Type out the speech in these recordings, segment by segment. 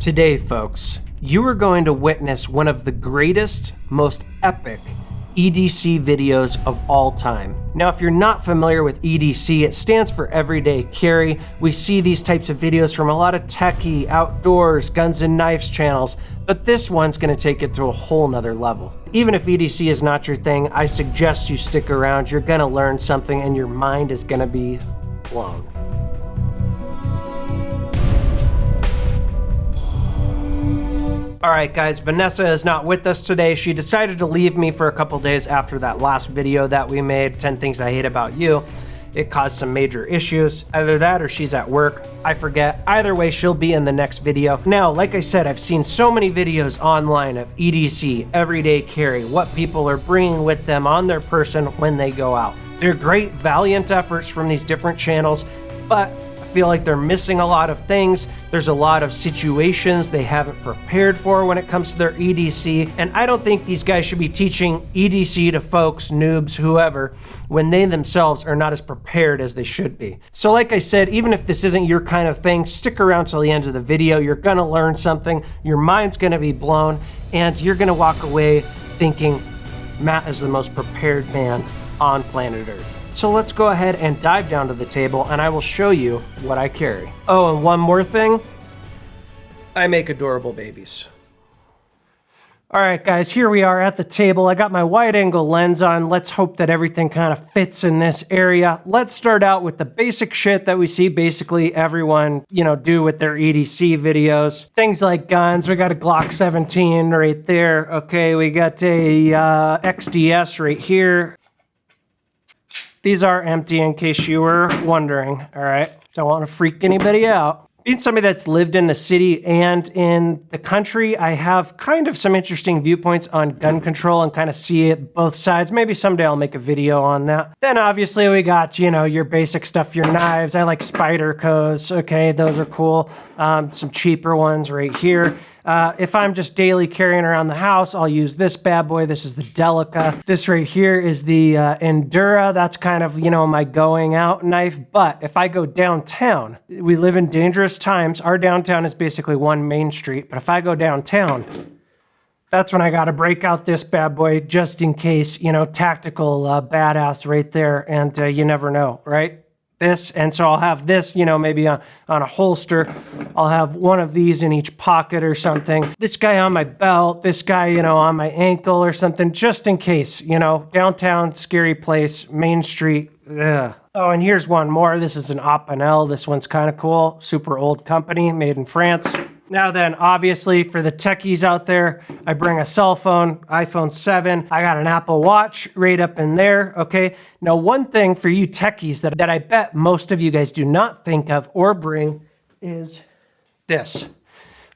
Today, folks, you are going to witness one of the greatest, most epic EDC videos of all time. Now, if you're not familiar with EDC, it stands for Everyday Carry. We see these types of videos from a lot of techie, outdoors, guns and knives channels, but this one's gonna take it to a whole nother level. Even if EDC is not your thing, I suggest you stick around. You're gonna learn something and your mind is gonna be blown. All right, guys, Vanessa is not with us today. She decided to leave me for a couple days after that last video that we made, 10 Things I Hate About You. It caused some major issues. Either that or she's at work. I forget. Either way, she'll be in the next video. Now, like I said, I've seen so many videos online of EDC, Everyday Carry, what people are bringing with them on their person when they go out. They're great, valiant efforts from these different channels, but feel like they're missing a lot of things. There's a lot of situations they haven't prepared for when it comes to their EDC, and I don't think these guys should be teaching EDC to folks, noobs, whoever, when they themselves are not as prepared as they should be. So like I said, even if this isn't your kind of thing, stick around till the end of the video. You're gonna learn something, your mind's gonna be blown, and you're gonna walk away thinking Matt is the most prepared man on planet Earth. So let's go ahead and dive down to the table and I will show you what I carry. Oh, and one more thing, I make adorable babies. All right, guys, here we are at the table. I got my wide angle lens on. Let's hope that everything kind of fits in this area. Let's start out with the basic shit that we see basically everyone, do with their EDC videos. Things like guns. We got a Glock 17 right there. Okay, we got a XDS right here. These are empty in case you were wondering, all right? Don't want to freak anybody out. Being somebody that's lived in the city and in the country, I have kind of some interesting viewpoints on gun control and kind of see it both sides. Maybe someday I'll make a video on that. Then obviously we got, your basic stuff, your knives. I like Spyderco's, okay, those are cool. Some cheaper ones right here. If I'm just daily carrying around the house, I'll use this bad boy. This is the Delica. This right here is the Endura. That's kind of, my going out knife. But if I go downtown, we live in dangerous times. Our downtown is basically one main street. But if I go downtown, that's when I got to break out this bad boy just in case, tactical badass right there. And you never know, right? This, and so I'll have this, maybe on a holster. I'll have one of these in each pocket or something. This guy on my belt, this guy, on my ankle or something, just in case, downtown, scary place, main street. Ugh. Oh, and here's one more. This is an Opinel. This one's kind of cool. Super old company, made in France. Now then, obviously, for the techies out there, I bring a cell phone, iPhone 7. I got an Apple Watch right up in there, okay? Now, one thing for you techies that I bet most of you guys do not think of or bring is this.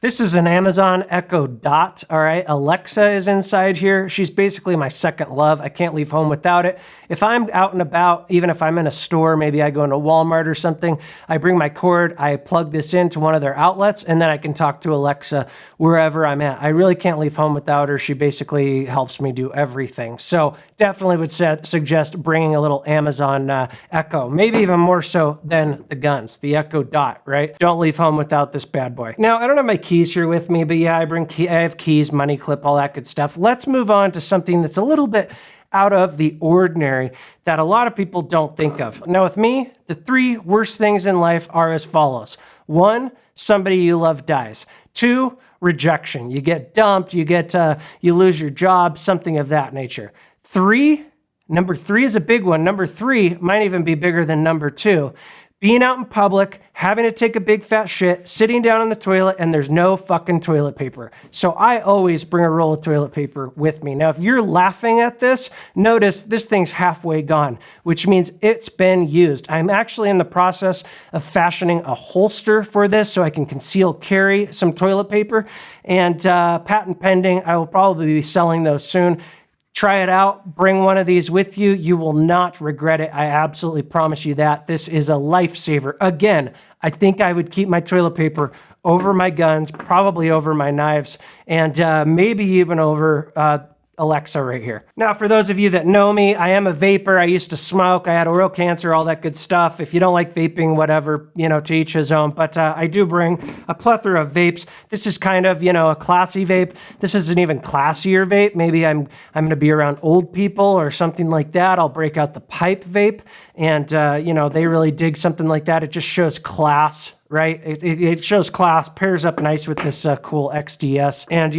This is an Amazon Echo Dot, all right? Alexa is inside here. She's basically my second love. I can't leave home without it. If I'm out and about, even if I'm in a store, maybe I go into Walmart or something, I bring my cord, I plug this into one of their outlets, and then I can talk to Alexa wherever I'm at. I really can't leave home without her. She basically helps me do everything. So definitely would suggest bringing a little Amazon Echo, maybe even more so than the guns, the Echo Dot, right? Don't leave home without this bad boy. Now, I don't have my keys here with me, but yeah, I have keys, money clip, all that good stuff. Let's move on to something that's a little bit out of the ordinary that a lot of people don't think of. Now with me, the 3 worst things in life are as follows. 1, somebody you love dies. 2, rejection. You get dumped, you lose your job, something of that nature. Number 3 is a big one. Number 3 might even be bigger than number 2. Being out in public, having to take a big fat shit, sitting down in the toilet, and there's no fucking toilet paper. So I always bring a roll of toilet paper with me. Now, if you're laughing at this, notice this thing's halfway gone, which means it's been used. I'm actually in the process of fashioning a holster for this so I can conceal carry some toilet paper. And patent pending, I will probably be selling those soon. Try it out. Bring one of these with you. You will not regret it. I absolutely promise you that. This is a lifesaver. Again, I think I would keep my toilet paper over my guns, probably over my knives, and maybe even over Alexa right here. Now, for those of you that know me, I am a vapor. I used to smoke. I had oral cancer, all that good stuff. If you don't like vaping, whatever, to each his own. But I do bring a plethora of vapes. This is kind of, a classy vape. This is an even classier vape. Maybe I'm going to be around old people or something like that. I'll break out the pipe vape. And, they really dig something like that. It just shows class. Right? It shows class, pairs up nice with this cool XDS and,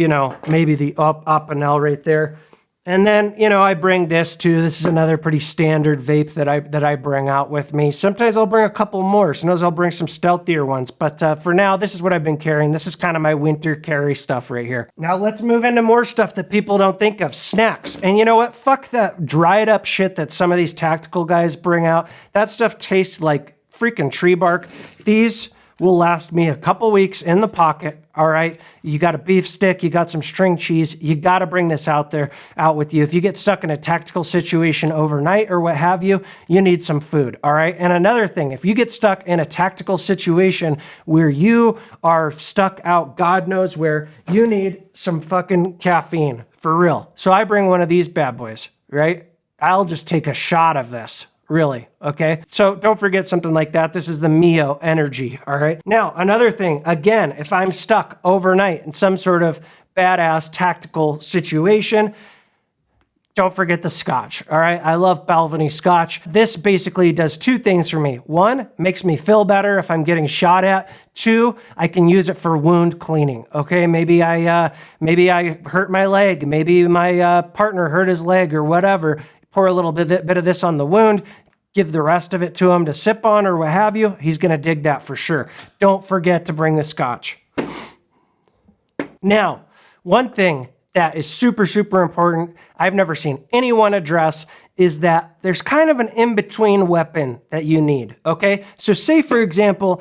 maybe the Opinel right there. And then, I bring this too. This is another pretty standard vape that I bring out with me. Sometimes I'll bring a couple more. Sometimes I'll bring some stealthier ones. But for now, this is what I've been carrying. This is kind of my winter carry stuff right here. Now let's move into more stuff that people don't think of. Snacks. And you know what? Fuck that dried up shit that some of these tactical guys bring out. That stuff tastes like freaking tree bark. These will last me a couple weeks in the pocket, all right? You got a beef stick, you got some string cheese, you got to bring this out with you. If you get stuck in a tactical situation overnight or what have you, you need some food, all right? And another thing, if you get stuck in a tactical situation where you are stuck out, God knows where, you need some fucking caffeine, for real. So I bring one of these bad boys, right? I'll just take a shot of this. Really, okay? So don't forget something like that. This is the Mio Energy, all right? Now, another thing, again, if I'm stuck overnight in some sort of badass tactical situation, don't forget the scotch, all right? I love Balvenie scotch. This basically does two things for me. One, makes me feel better if I'm getting shot at. Two, I can use it for wound cleaning, okay? Maybe I hurt my leg. Maybe my partner hurt his leg or whatever. Pour a little bit of this on the wound, give the rest of it to him to sip on or what have you. He's going to dig that for sure. Don't forget to bring the scotch. Now, one thing that is super, super important, I've never seen anyone address, is that there's kind of an in-between weapon that you need, okay? So say, for example,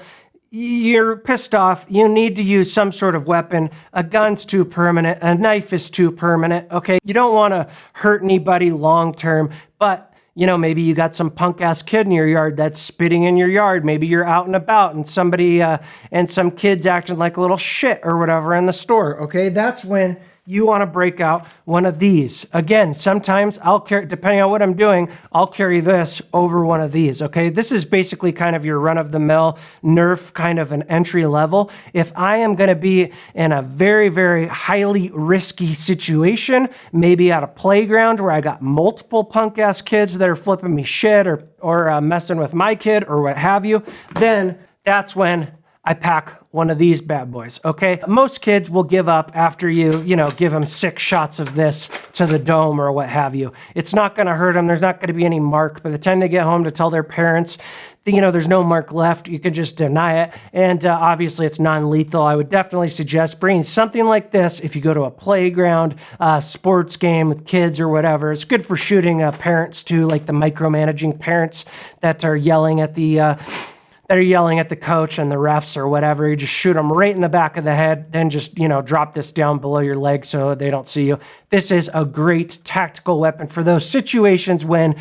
you're pissed off, you need to use some sort of weapon, a gun's too permanent, a knife is too permanent, okay? You don't want to hurt anybody long term, but maybe you got some punk ass kid in your yard that's spitting in your yard. Maybe you're out and about and somebody, and some kid's acting like a little shit or whatever in the store, okay? That's when you want to break out one of these. Again, sometimes I'll carry, depending on what I'm doing, I'll carry this over one of these, okay? This is basically kind of your run-of-the-mill Nerf kind of an entry level. If I am going to be in a very, very highly risky situation, maybe at a playground where I got multiple punk-ass kids that are flipping me shit or messing with my kid or what have you, then that's when I pack one of these bad boys, okay? Most kids will give up after you give them 6 shots of this to the dome or what have you. It's not going to hurt them. There's not going to be any mark. By the time they get home to tell their parents, there's no mark left. You can just deny it. And obviously, it's non-lethal. I would definitely suggest bringing something like this if you go to a playground, sports game with kids or whatever. It's good for shooting parents too, like the micromanaging parents that are yelling at the coach and the refs or whatever. You just shoot them right in the back of the head, then just, drop this down below your leg so they don't see you. This is a great tactical weapon for those situations when,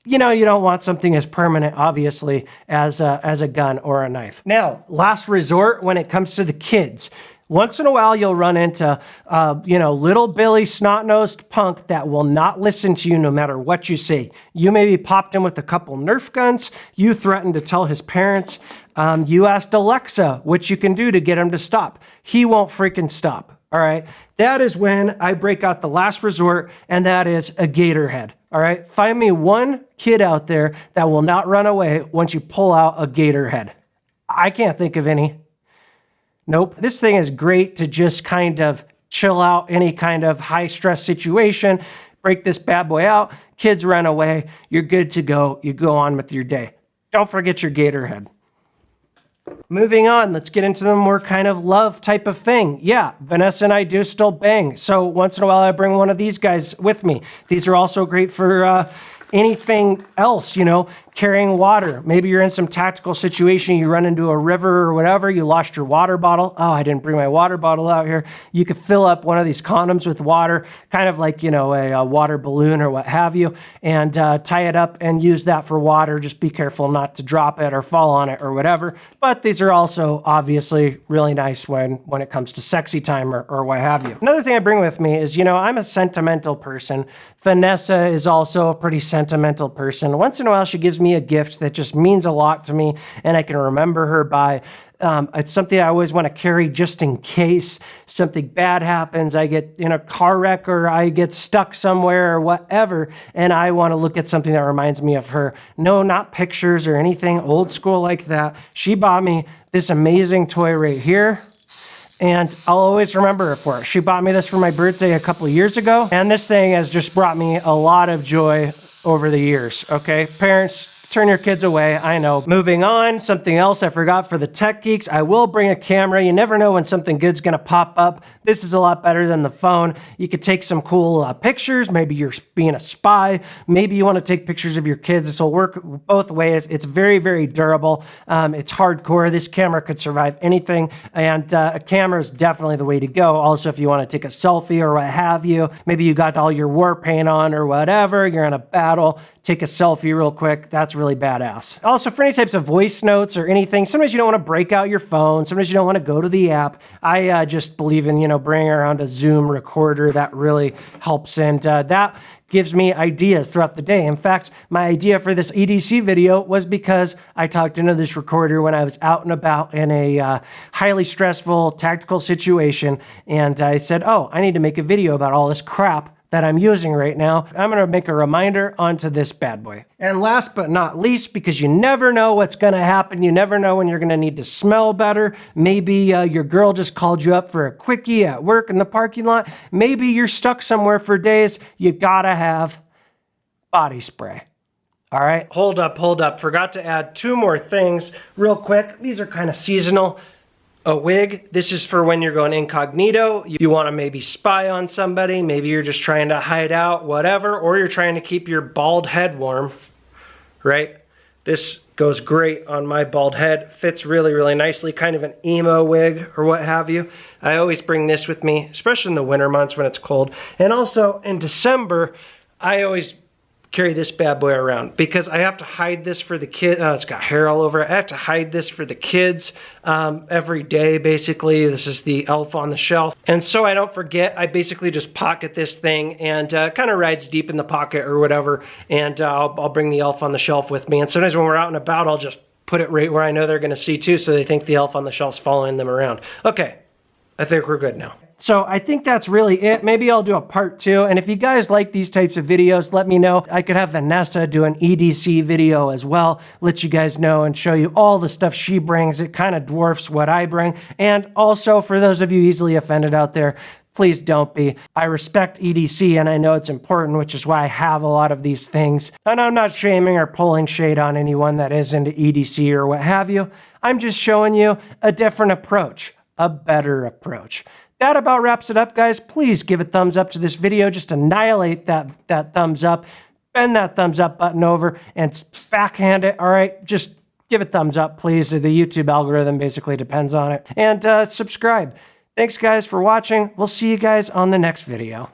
you don't want something as permanent, obviously, as a gun or a knife. Now, last resort when it comes to the kids. Once in a while, you'll run into, little Billy snot-nosed punk that will not listen to you no matter what you say. You maybe popped him with a couple Nerf guns. You threatened to tell his parents. You asked Alexa what you can do to get him to stop. He won't freaking stop, all right? That is when I break out the last resort, and that is a gator head, all right? Find me one kid out there that will not run away once you pull out a gator head. I can't think of any. Nope. This thing is great to just kind of chill out any kind of high stress situation. Break this bad boy out. Kids run away. You're good to go. You go on with your day. Don't forget your gator head. Moving on, let's get into the more kind of love type of thing. Yeah, Vanessa and I do still bang. So once in a while, I bring one of these guys with me. These are also great for anything else, Carrying water. Maybe you're in some tactical situation, you run into a river or whatever, you lost your water bottle. Oh, I didn't bring my water bottle out here. You could fill up one of these condoms with water, kind of like, a water balloon or what have you, and tie it up and use that for water. Just be careful not to drop it or fall on it or whatever. But these are also obviously really nice when it comes to sexy time or what have you. Another thing I bring with me is, I'm a sentimental person. Vanessa is also a pretty sentimental person. Once in a while, she gives me a gift that just means a lot to me and I can remember her by. It's something I always want to carry just in case something bad happens. I get in a car wreck or I get stuck somewhere or whatever, and I want to look at something that reminds me of her. No, not pictures or anything old school like that. She bought me this amazing toy right here, and I'll always remember her for it. She bought me this for my birthday a couple of years ago, and this thing has just brought me a lot of joy over the years, okay? Parents, turn your kids away, I know. Moving on, something else I forgot for the tech geeks. I will bring a camera. You never know when something good's gonna pop up. This is a lot better than the phone. You could take some cool pictures. Maybe you're being a spy. Maybe you wanna take pictures of your kids. This will work both ways. It's very, very durable. It's hardcore. This camera could survive anything, and a camera is definitely the way to go. Also, if you wanna take a selfie or what have you, maybe you got all your war paint on or whatever, you're in a battle, take a selfie real quick. That's really badass. Also, for any types of voice notes or anything, sometimes you don't want to break out your phone. Sometimes you don't want to go to the app. I just believe in, bringing around a Zoom recorder. That really helps. And that gives me ideas throughout the day. In fact, my idea for this EDC video was because I talked into this recorder when I was out and about in a highly stressful tactical situation. And I said, oh, I need to make a video about all this crap that I'm using right now. I'm gonna make a reminder onto this bad boy. And last but not least, because you never know what's gonna happen, you never know when you're gonna need to smell better. Maybe your girl just called you up for a quickie at work in the parking lot. Maybe you're stuck somewhere for days. You gotta have body spray. All right, hold up. Forgot to add 2 more things real quick. These are kind of seasonal. A wig, this is for when you're going incognito. You want to maybe spy on somebody. Maybe you're just trying to hide out, whatever, or you're trying to keep your bald head warm, right? This goes great on my bald head. Fits really, really nicely, kind of an emo wig or what have you. I always bring this with me, especially in the winter months when it's cold. And also in December, I always carry this bad boy around because I have to hide this for the kid. It's got hair all over it. I have to hide this for the kids every day, basically. This is the elf on the shelf. And so I don't forget, I basically just pocket this thing and kind of rides deep in the pocket or whatever. And I'll bring the elf on the shelf with me. And sometimes when we're out and about, I'll just put it right where I know they're gonna see too, so they think the elf on the shelf's following them around. Okay, I think we're good now. So I think that's really it. Maybe I'll do a part 2. And if you guys like these types of videos, let me know. I could have Vanessa do an EDC video as well, let you guys know and show you all the stuff she brings. It kind of dwarfs what I bring. And also, for those of you easily offended out there, please don't be. I respect EDC and I know it's important, which is why I have a lot of these things. And I'm not shaming or pulling shade on anyone that is into EDC or what have you. I'm just showing you a different approach, a better approach. That about wraps it up, guys. Please give a thumbs up to this video. Just annihilate that thumbs up. Bend that thumbs up button over and backhand it, all right? Just give a thumbs up, please. The YouTube algorithm basically depends on it. And subscribe. Thanks, guys, for watching. We'll see you guys on the next video.